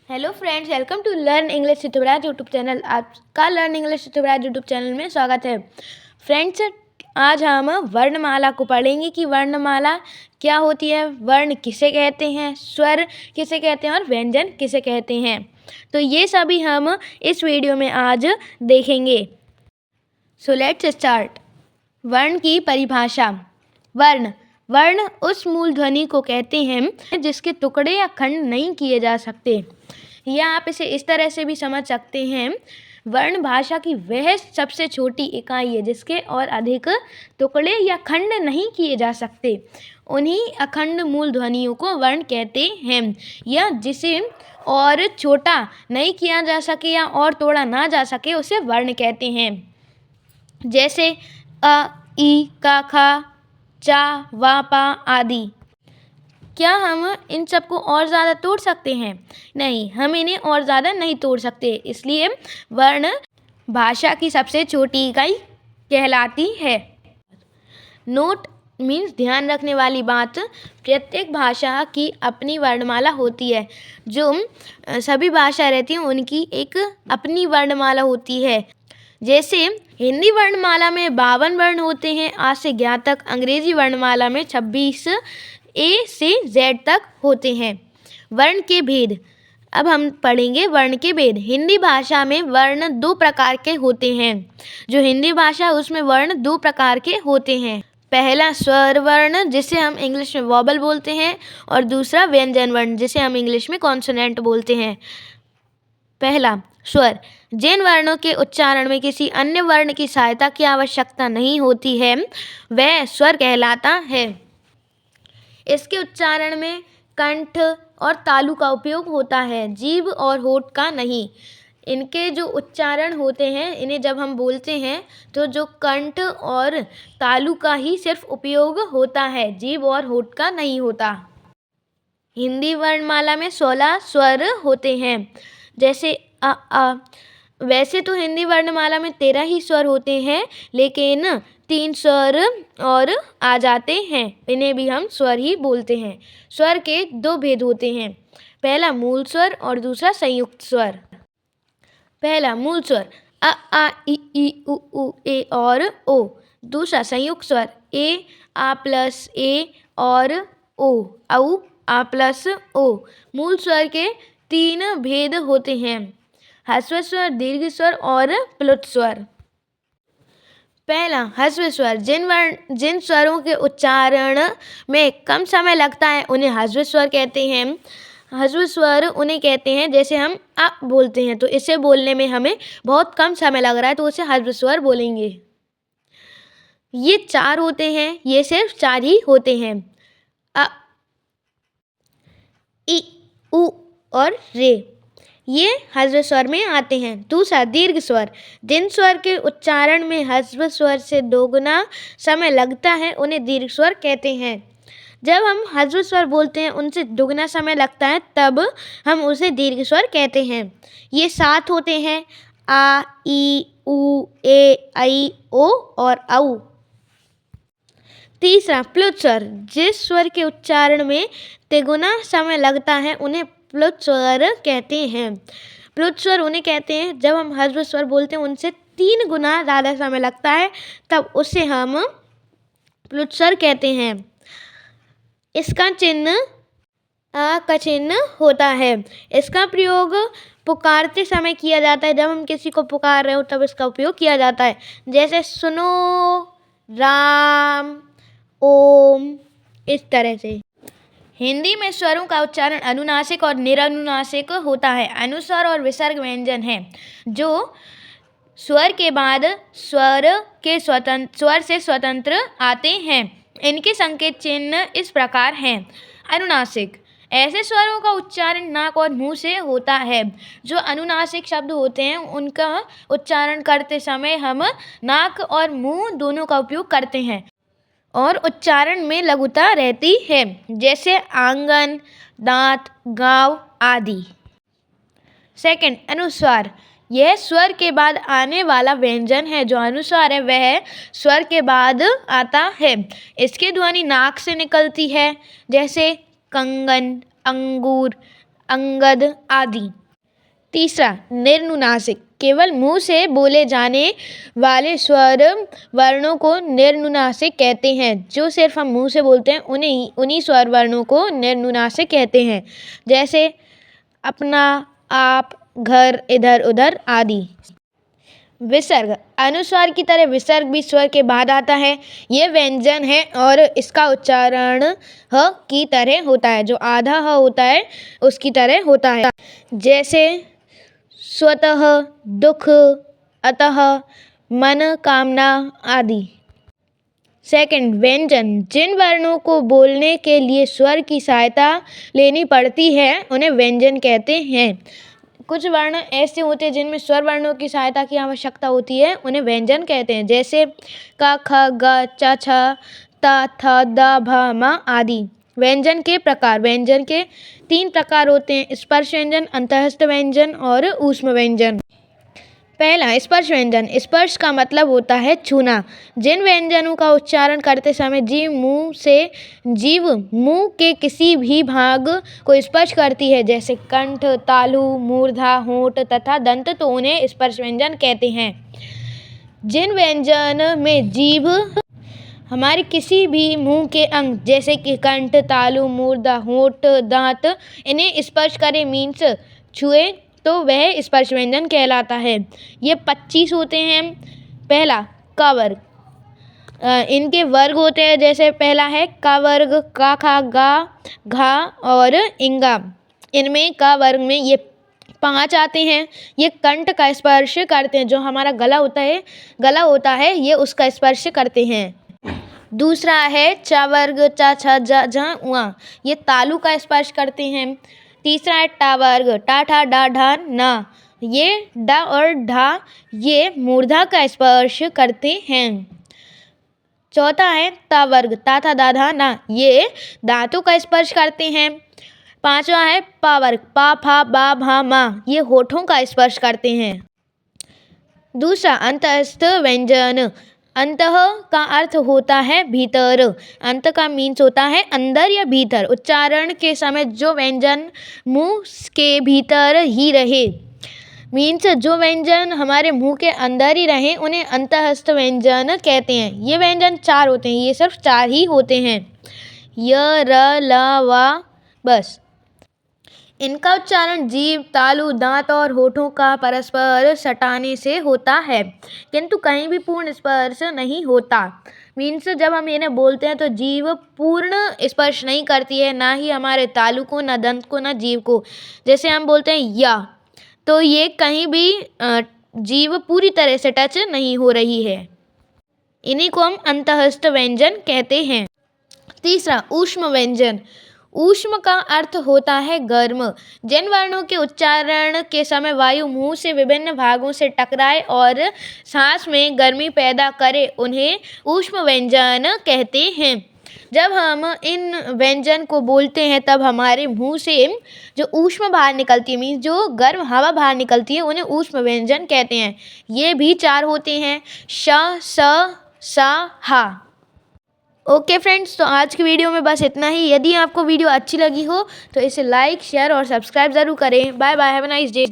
Hello friends, welcome to learn English Chitraraj YouTube channel. आपका learn English Chitraraj YouTube channel में स्वागत है। फ्रेंड्स, आज हम वर्णमाला को पढ़ेंगे कि वर्णमाला क्या होती है, वर्ण किसे कहते हैं, स्वर किसे कहते हैं और व्यंजन किसे कहते हैं। तो ये सभी हम इस वीडियो में आज देखेंगे। So let's start. वर्ण की परिभाषा। वर्ण उस मूल ध्वनि को कहते हैं जिसके टुकड़े या खंड नहीं किए जा सकते, या आप इसे इस तरह से भी समझ सकते हैं, वर्ण भाषा की वह सबसे छोटी इकाई है जिसके और अधिक टुकड़े या खंड नहीं किए जा सकते। उन्हीं अखंड मूल ध्वनियों को वर्ण कहते हैं, या जिसे और छोटा नहीं किया जा सके या और तोड़ा ना जा सके उसे वर्ण कहते हैं। जैसे अ, ई, क, ख, चा, वा, पा आदि। क्या हम इन सबको और ज़्यादा तोड़ सकते हैं? नहीं, हम इन्हें और ज़्यादा नहीं तोड़ सकते। इसलिए वर्ण भाषा की सबसे छोटी इकाई कहलाती है। नोट मीन्स ध्यान रखने वाली बात। प्रत्येक भाषा की अपनी वर्णमाला होती है। जो सभी भाषा रहती हैं उनकी एक अपनी वर्णमाला होती है। जैसे हिंदी वर्णमाला में 52 वर्ण होते हैं आ से ज्ञ तक। अंग्रेजी वर्णमाला में 26 ए से जेड तक होते हैं। वर्ण के भेद। अब हम पढ़ेंगे वर्ण के भेद। हिंदी भाषा में वर्ण दो प्रकार के होते हैं। जो हिंदी भाषा है उसमें वर्ण दो प्रकार के होते हैं। पहला स्वर वर्ण जिसे हम इंग्लिश में वॉबल बोलते हैं, और दूसरा व्यंजन वर्ण जिसे हम इंग्लिश में कॉन्सोनेंट बोलते हैं। पहला स्वर। जिन वर्णों के उच्चारण में किसी अन्य वर्ण की सहायता की आवश्यकता नहीं होती है वह स्वर कहलाता है। इसके उच्चारण में कंठ और तालु का उपयोग होता है, जीभ और होठ का नहीं। इनके जो उच्चारण होते हैं, इन्हें जब हम बोलते हैं तो जो कंठ और तालु का ही सिर्फ उपयोग होता है, जीभ और होठ का नहीं होता। हिंदी वर्णमाला में 16 स्वर होते हैं। जैसे अ। वैसे तो हिंदी वर्णमाला में 13 ही स्वर होते हैं, लेकिन 3 स्वर और आ जाते हैं, इन्हें भी हम स्वर ही बोलते हैं। स्वर के दो भेद होते हैं। पहला मूल स्वर और दूसरा संयुक्त स्वर। पहला मूल स्वर अ, आ, ई, उ, ए और ओ। दूसरा संयुक्त स्वर ए, आ प्लस ए और ओ, औ, आ प्लस ओ। मूल स्वर के 3 भेद होते हैं: ह्रस्व स्वर, दीर्घ स्वर और प्लुत स्वर। पहला ह्रस्व स्वर। जिन स्वरों के उच्चारण में कम समय लगता है उन्हें ह्रस्व स्वर कहते हैं। ह्रस्व स्वर उन्हें कहते हैं जैसे हम अ बोलते हैं तो इसे बोलने में हमें बहुत कम समय लग रहा है तो उसे ह्रस्व स्वर बोलेंगे। ये 4 होते हैं, ये सिर्फ 4 ही होते हैं: अ, ई, उ और रे। ये ह्रस्व स्वर में आते हैं। दूसरा दीर्घ स्वर। जिन स्वर के उच्चारण में ह्रस्व स्वर से दोगुना समय लगता है उन्हें दीर्घ स्वर कहते हैं। जब हम ह्रस्व स्वर बोलते हैं उनसे दुगना समय लगता है तब हम उसे दीर्घ स्वर कहते हैं। ये 7 होते हैं: आ, ई, उ, ए, ऐ, ओ और औ। तीसरा प्लुत स्वर। जिस स्वर के उच्चारण में तिगुना समय लगता है उन्हें प्लुत स्वर कहते हैं। प्लुत स्वर उन्हें कहते हैं जब हम ह्रस्व स्वर बोलते हैं उनसे 3 गुना ज़्यादा समय लगता है तब उसे हम प्लुत स्वर कहते हैं। इसका चिन्ह अ का चिन्ह होता है। इसका प्रयोग पुकारते समय किया जाता है। जब हम किसी को पुकार रहे हो तब इसका उपयोग किया जाता है। जैसे सुनो, राम, ओम, इस तरह से। हिंदी में स्वरों का उच्चारण अनुनासिक और निरनुनासिक होता है। अनुस्वर और विसर्ग व्यंजन हैं जो स्वर के बाद स्वर से स्वतंत्र आते हैं। इनके संकेत चिन्ह इस प्रकार हैं। अनुनासिक। ऐसे स्वरों का उच्चारण नाक और मुंह से होता है। जो अनुनासिक शब्द होते हैं उनका उच्चारण करते समय हम नाक और मुंह दोनों का उपयोग करते हैं और उच्चारण में लघुता रहती है, जैसे आंगन, दांत, गाँव आदि। सेकंड अनुस्वार। यह स्वर के बाद आने वाला व्यंजन है। जो अनुस्वार है वह स्वर के बाद आता है। इसकी ध्वनि नाक से निकलती है, जैसे कंगन, अंगूर अंगद आदि। तीसरा, निर्नुनासिक, केवल मुंह से बोले जाने वाले स्वर वर्णों को निर्नुनासिक कहते हैं। जो सिर्फ हम मुंह से बोलते हैं उन्हीं स्वर वर्णों को निर्नुनासिक कहते हैं, जैसे अपना, आप, घर, इधर, उधर आदि। विसर्ग, अनुस्वार की तरह विसर्ग भी स्वर के बाद आता है। ये व्यंजन है और इसका उच्चारण ह की तरह होता है, जो आधा ह होता है उसकी तरह होता है, जैसे स्वतः, दुख, अतः, मन, कामना आदि। सेकंड, व्यंजन, जिन वर्णों को बोलने के लिए स्वर की सहायता लेनी पड़ती है उन्हें व्यंजन कहते हैं। कुछ वर्ण ऐसे होते हैं जिनमें स्वर वर्णों की सहायता की आवश्यकता होती है, उन्हें व्यंजन कहते हैं, जैसे क, ख, ग, च, छ, त, थ, द, भ, म आदि। व्यंजन के प्रकार, व्यंजन के 3 प्रकार होते हैं, स्पर्श व्यंजन, अंतःस्थ व्यंजन और ऊष्म व्यंजन। पहला, स्पर्श व्यंजन। स्पर्श का मतलब होता है छूना। जिन व्यंजनों का उच्चारण करते समय जीव मुंह के किसी भी भाग को स्पर्श करती है, जैसे कंठ, तालु, मूर्धा, होंठ तथा दंत, तो उन्हें स्पर्श व्यंजन कहते हैं। जिन व्यंजन में जीभ हमारे किसी भी मुंह के अंग, जैसे कि कंठ, तालु, मूर्धा, होंठ, दांत, इन्हें स्पर्श करे मीन्स छुए, तो वह स्पर्श व्यंजन कहलाता है। ये 25 होते हैं। पहला, क वर्ग। इनके वर्ग होते हैं, जैसे पहला है क वर्ग, का, खा, गा, घा और इंगा। इनमें क वर्ग में ये 5 आते हैं। ये कंठ का स्पर्श करते हैं, जो हमारा गला होता है ये उसका स्पर्श करते हैं। दूसरा है च वर्ग, च, छ, ज, झ, उआ, ये तालु का स्पर्श करते हैं। तीसरा है ट वर्ग, टा, ठा, डा, ढा, ना, ये ड और ढा ये मूर्धा का स्पर्श करते हैं। चौथा है त वर्ग, ता, था, दा, धा, ना, ये दांतों का स्पर्श करते हैं। पांचवा है प वर्ग, पा, फा, बा, भा, मा, ये होठों का स्पर्श करते हैं। दूसरा, अंतःस्थ व्यंजन। अंतः का अर्थ होता है भीतर। अंत का मीन्स होता है अंदर या भीतर। उच्चारण के समय जो व्यंजन मुंह के भीतर ही रहे, मीन्स जो व्यंजन हमारे मुंह के अंदर ही रहे, उन्हें अंतःस्थ व्यंजन कहते हैं। ये व्यंजन 4 होते हैं, ये सिर्फ 4 ही होते हैं, य, र, ल, व, बस। इनका उच्चारण जीभ, तालु, दांत और होठों का परस्पर सटाने से होता है, किंतु कहीं भी पूर्ण स्पर्श नहीं होता। मीन्स जब हम इन्हें बोलते हैं तो जीभ पूर्ण स्पर्श नहीं करती है, ना ही हमारे तालु को, ना दंत को, ना जीभ को। जैसे हम बोलते हैं या, तो ये कहीं भी जीभ पूरी तरह से टच नहीं हो रही है। इन्हीं को हम अंतःस्थ व्यंजन कहते हैं। तीसरा, ऊष्म व्यंजन। ऊष्म का अर्थ होता है गर्म। जिन वर्णों के उच्चारण के समय वायु मुंह से विभिन्न भागों से टकराए और सांस में गर्मी पैदा करे, उन्हें ऊष्म व्यंजन कहते हैं। जब हम इन व्यंजन को बोलते हैं तब हमारे मुंह से जो ऊष्म बाहर निकलती है, मीन्स जो गर्म हवा बाहर निकलती है, उन्हें ऊष्म व्यंजन कहते हैं। ये भी 4 होते हैं, श, स, सा, हा। ओके फ्रेंड्स, तो आज की वीडियो में बस इतना ही। यदि आपको वीडियो अच्छी लगी हो तो इसे लाइक, शेयर और सब्सक्राइब ज़रूर करें। Bye bye, have a nice day.